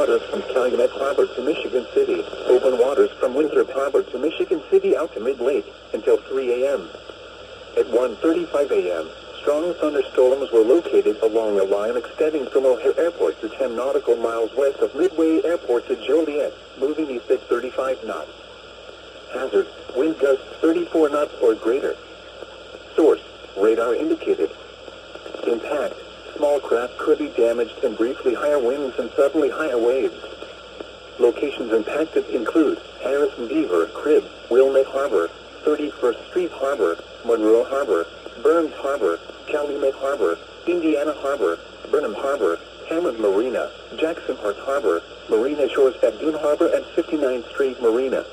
waters from Calumet Harbor to Michigan City. Open waters from Winthrop Harbor to Michigan City out to mid-lake until 3 a.m. At 1:35 a.m., strong thunderstorms were located along a line extending from O'Hare Airport to 10 nautical miles west of Midway Airport to Joliet, moving east at 35 knots. Hazard, wind gusts 34 knots or greater. Source, radar indicated. Impact, small craft could be damaged and briefly higher winds and suddenly higher waves. Locations impacted include Harrison Beaver, Crib, Wilmette Harbor, 31st Street Harbor, Monroe Harbor, Burns Harbor, Calumet Harbor, Indiana Harbor, Burnham Harbor, Hammond Marina, Jackson Hart Harbor, Marina Shores at Dune Harbor and 59th Street Marina.